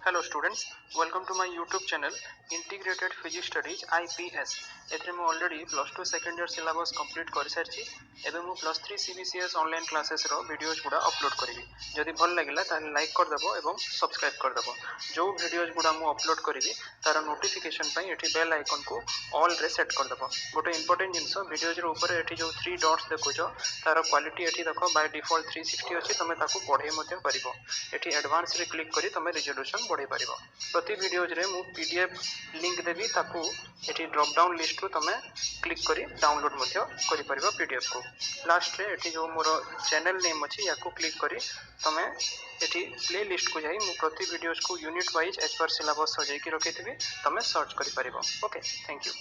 Hello students, welcome to my YouTube channel Integrated Physics Studies IPS. एथरे मु already plus 2 second year syllabus complete कर सारछि एबे मु plus 3 CBCS online classes रो videos गुडा upload करिवि जदि भल लागिला ताले लाइक कर देबो एवं सब्सक्राइब कर देबो जो वीडियोज गुडा मु अपलोड करिवि तार नोटिफिकेशन पई एठी बेल आइकन को ऑल रे सेट कर देबो गोटे इंपोर्टेंट जिंस वीडियोज रो ऊपर एठी जो 3 डॉट्स देखुछो तार क्वालिटी एठी देखो बाय डिफॉल्ट 360 अछि तमे ताकू पढे मध्ये परिबो एठी एडवांस रे क्लिक करी तमे रिजोल्यूशन बढ़े परिबो प्रति वीडियोज रे मु पीडीएफ लिंक देबी ताकू एठी ड्रॉप डाउन लिस्ट रो तमे क्लिक करी डाउनलोड मध्ये करि परिबो पीडीएफ को लास्ट रे एठी जो मोर चैनल नेम अछि याकू क्लिक करी तमे एठी प्ले लिस्ट को जाई मु प्रति वीडियोज को unit wise as per syllabus सजाई की रखिथिबी तमे सर्च करि परिबो okay thank you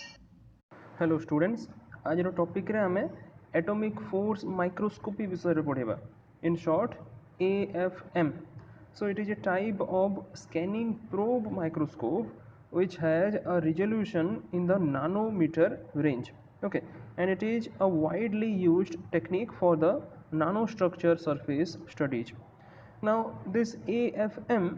hello students आज रो टॉपिक रे हमें एटॉमिक फोर्स माइक्रोस्कोपी विषय रे पढेबा in short AFM. So it is a type of scanning probe microscope which has a resolution in the nanometer range. Okay, and it is a widely used technique for the nanostructure surface studies. Now this AFM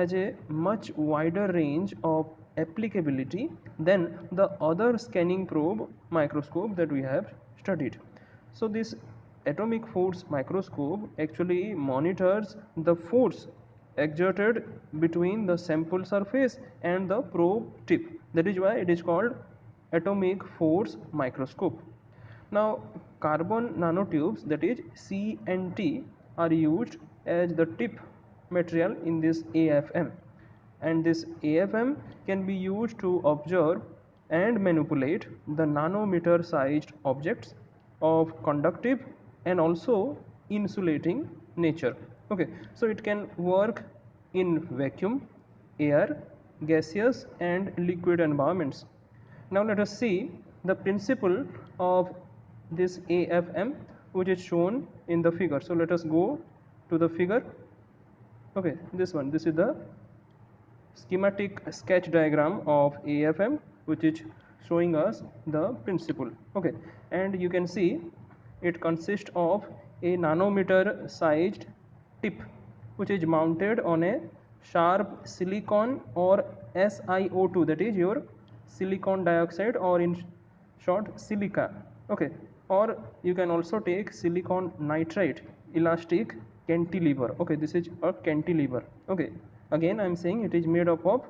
has a much wider range of applicability than the other scanning probe microscope that we have studied. So this atomic force microscope actually monitors the force exerted between the sample surface and the probe tip. That is why it is called atomic force microscope. Now carbon nanotubes, that is CNT, are used as the tip material in this AFM, and this AFM can be used to observe and manipulate the nanometer sized objects of conductive and also insulating nature. Okay, so it can work in vacuum, air, gaseous and liquid environments. Now let us see the principle of this AFM which is shown in the figure. So let us go to the figure. Okay, this is the schematic sketch diagram of AFM which is showing us the principle. Okay, and you can see it consists of a nanometer sized tip which is mounted on a sharp silicon or SiO2, that is your silicon dioxide, or in short silica. Okay, or you can also take silicon nitride elastic cantilever. Okay, this is a cantilever. Okay, again I am saying it is made up of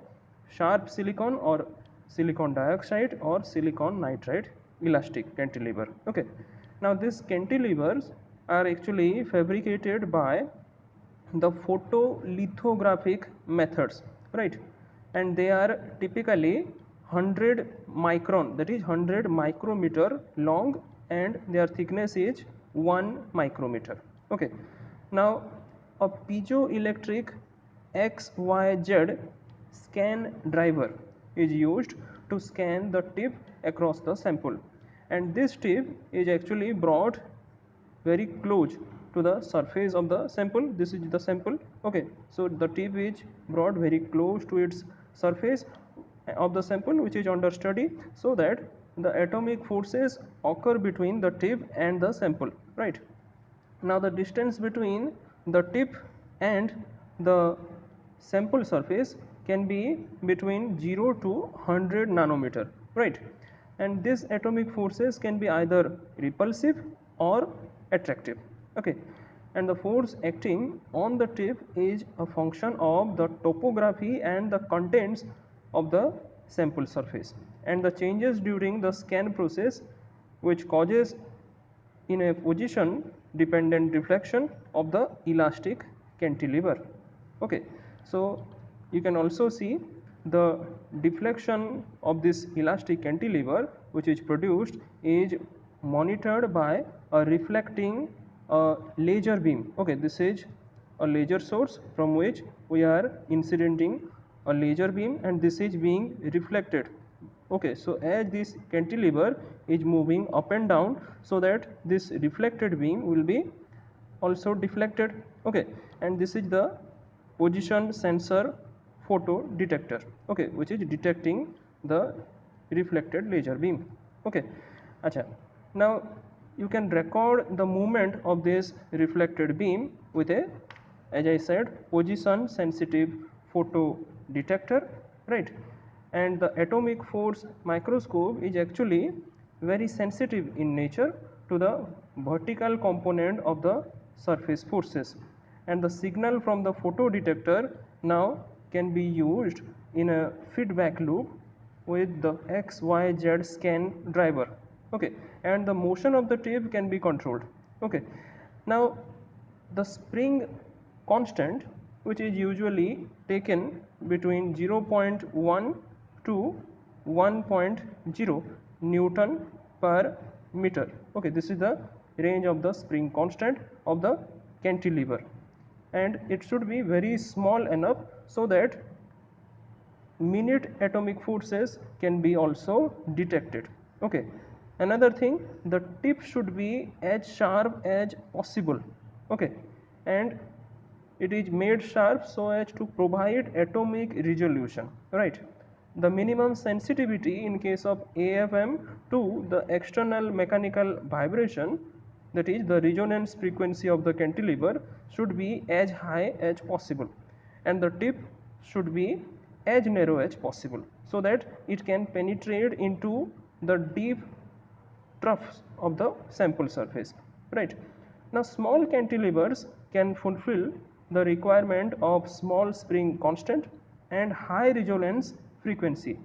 sharp silicon or silicon dioxide or silicon nitride elastic cantilever. Okay, now these cantilevers are actually fabricated by the photolithographic methods, right? And they are typically 100 micron, that is 100 micrometer long, and their thickness is 1 micrometer. Okay, now a piezoelectric XYZ scan driver is used to scan the tip across the sample, and this tip is actually brought very close to the surface of the sample. This is the sample. Okay, so the tip is brought very close to its surface of the sample which is under study, so that the atomic forces occur between the tip and the sample, right? Now the distance between the tip and the sample surface can be between 0 to 100 nanometer, right? And these atomic forces can be either repulsive or attractive. Okay, and the force acting on the tip is a function of the topography and the contents of the sample surface, and the changes during the scan process which causes in a position dependent reflection of the elastic cantilever. Okay, so you can also see the deflection of this elastic cantilever which is produced is monitored by a reflecting laser beam. Okay, this is a laser source from which we are incidenting a laser beam, and this is being reflected. Okay, so as this cantilever is moving up and down, so that this reflected beam will be also deflected. Okay, and this is the position sensor photo detector, okay, which is detecting the reflected laser beam. Okay, acha, now you can record the movement of this reflected beam with a, as I said, position sensitive photo detector, right? And the atomic force microscope is actually very sensitive in nature to the vertical component of the surface forces, and the signal from the photo detector now can be used in a feedback loop with the XYZ scan driver, okay, and the motion of the tip can be controlled, okay. Now the spring constant, which is usually taken between 0.1 to 1.0 Newton per meter, okay, this is the range of the spring constant of the cantilever, and it should be very small enough so that minute atomic forces can be also detected, okay. Another thing, the tip should be as sharp as possible, okay, and it is made sharp so as to provide atomic resolution, right. The minimum sensitivity in case of AFM to the external mechanical vibration, that is the resonance frequency of the cantilever, should be as high as possible, and the tip should be as narrow as possible so that it can penetrate into the deep troughs of the sample surface, right. Now small cantilevers can fulfill the requirement of small spring constant and high resonance frequency,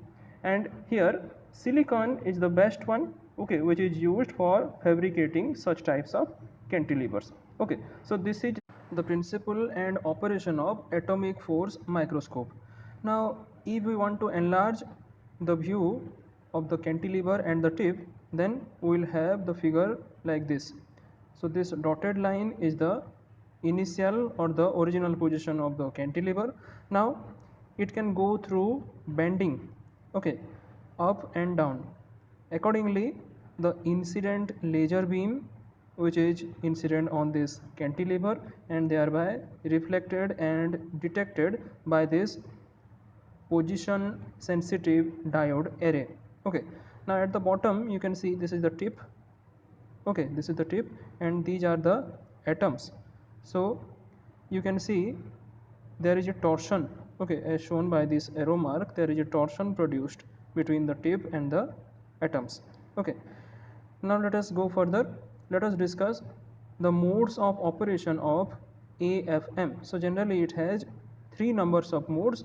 and here silicon is the best one, okay, which is used for fabricating such types of cantilevers, okay. So this is the principle and operation of atomic force microscope. Now if we want to enlarge the view of the cantilever and the tip, then we will have the figure like this. So this dotted line is the initial or the original position of the cantilever. Now it can go through bending, okay, up and down. Accordingly, the incident laser beam, which is incident on this cantilever and thereby reflected and detected by this position sensitive diode array, okay. Now at the bottom you can see this is the tip, okay, this is the tip and these are the atoms. So you can see there is a torsion, okay, as shown by this arrow mark, there is a torsion produced between the tip and the atoms, okay. Now let us go further. Let us discuss the modes of operation of AFM. So generally it has three numbers of modes: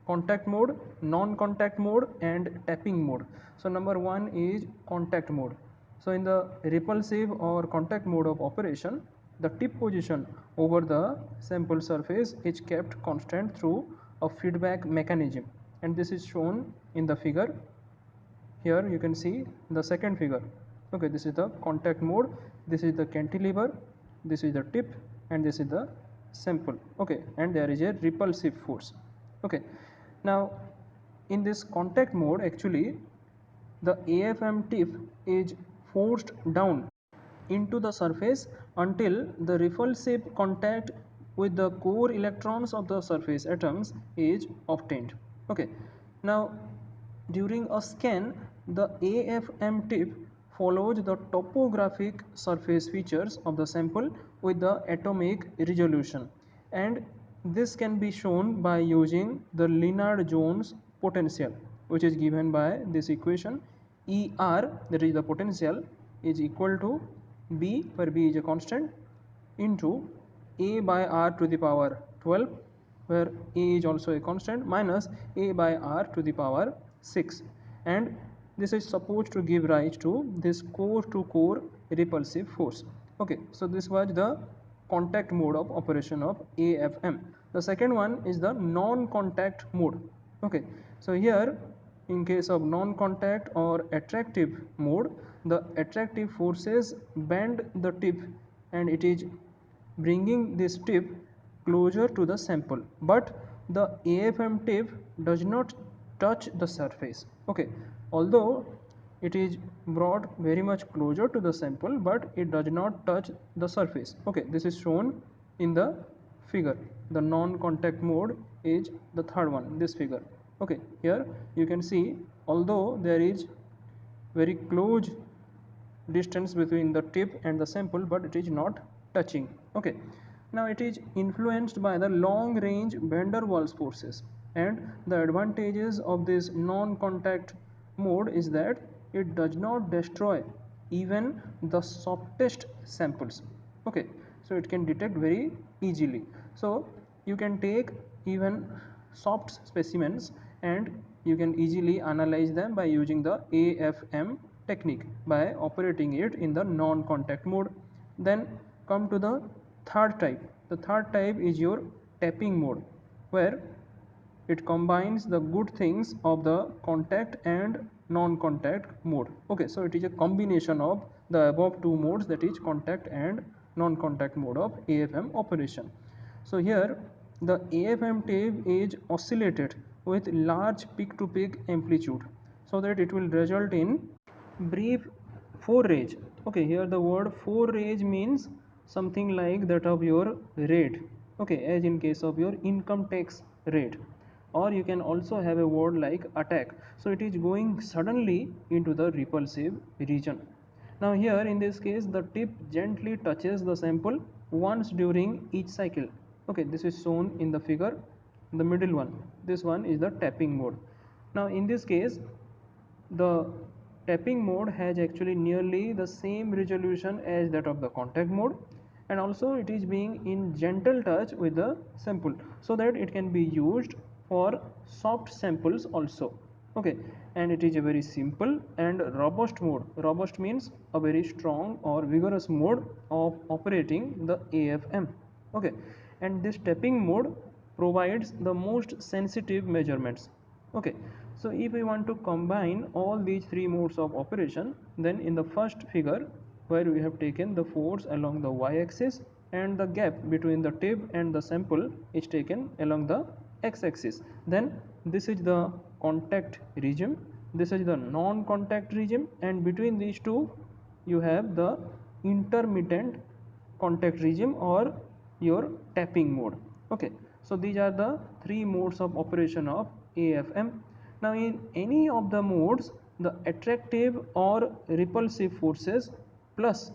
contact mode, non-contact mode and tapping mode. So number one is contact mode. So in the repulsive or contact mode of operation, the tip position over the sample surface is kept constant through a feedback mechanism, and this is shown in the figure. Here you can see the second figure, okay, this is the contact mode, this is the cantilever, this is the tip and this is the sample, okay, and there is a repulsive force, okay. Now in this contact mode, actually the AFM tip is forced down into the surface until the repulsive contact with the core electrons of the surface atoms is obtained, okay. Now during a scan, the AFM tip follows the topographic surface features of the sample with the atomic resolution, and this can be shown by using the Lennard-Jones potential, which is given by this equation. ER, that is the potential, is equal to B, where B is a constant, into A by R to the power 12, where A is also a constant, minus A by R to the power 6, and this is supposed to give rise to this core to core repulsive force, okay. So this was the contact mode of operation of AFM. The second one is the non-contact mode, okay. So here in case of non-contact or attractive mode, the attractive forces bend the tip and it is bringing this tip closer to the sample, but the AFM tip does not touch the surface, okay. Although it is brought very much closer to the sample, but it does not touch the surface, okay. This is shown in the figure. The non-contact mode is the third one, this figure, okay. Here you can see, although there is very close distance between the tip and the sample, but it is not touching, okay. Now it is influenced by the long range van der Waals forces, and the advantages of this non-contact mode is that it does not destroy even the softest samples. Okay, so it can detect very easily. So you can take even soft specimens and you can easily analyze them by using the AFM technique by operating it in the non-contact mode. Then come to the third type. The third type is your tapping mode, where it combines the good things of the contact and non-contact mode. Okay, so it is a combination of the above two modes, that is contact and non-contact mode of AFM operation. So here the AFM tape is oscillated with large peak to peak amplitude, so that it will result in brief forage. Okay, here the word forage means something like that of your rate. Okay, as in case of your income tax rate, or you can also have a word like attack. So it is going suddenly into the repulsive region. Now here in this case the tip gently touches the sample once during each cycle. Okay, this is shown in the figure, the middle one. This one is the tapping mode. Now in this case the tapping mode has actually nearly the same resolution as that of the contact mode, and also it is being in gentle touch with the sample, so that it can be used for soft samples also. Okay, and it is a very simple and robust mode. Robust means a very strong or vigorous mode of operating the AFM. Okay, and this tapping mode provides the most sensitive measurements. Okay, so if we want to combine all these three modes of operation, then in the first figure where we have taken the force along the y-axis and the gap between the tip and the sample is taken along the x-axis, then this is the contact regime, this is the non-contact regime, and between these two you have the intermittent contact regime or your tapping mode. Okay, so these are the three modes of operation of AFM. Now in any of the modes, the attractive or repulsive forces plus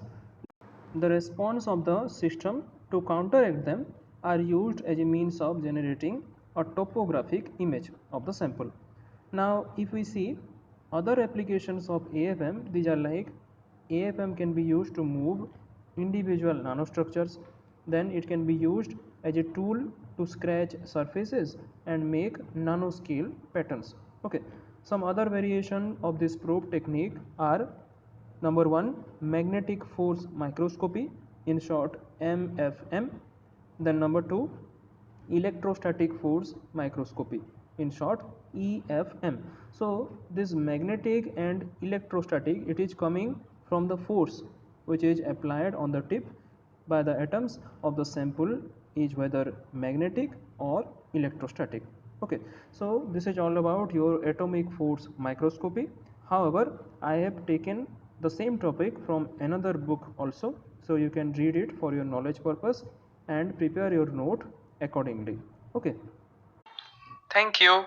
the response of the system to counteract them are used as a means of generating a topographic image of the sample. Now if we see other applications of AFM, these are like AFM can be used to move individual nanostructures, then it can be used as a tool to scratch surfaces and make nanoscale patterns. Okay, some other variation of this probe technique are: number 1, magnetic force microscopy, in short MFM. Then number 2, electrostatic force microscopy, in short EFM. So this magnetic and electrostatic, it is coming from the force which is applied on the tip by the atoms of the sample, is whether magnetic or electrostatic. Okay, so this is all about your atomic force microscopy. However, I have taken the same topic from another book also, so you can read it for your knowledge purpose and prepare your note accordingly. Okay. Thank you.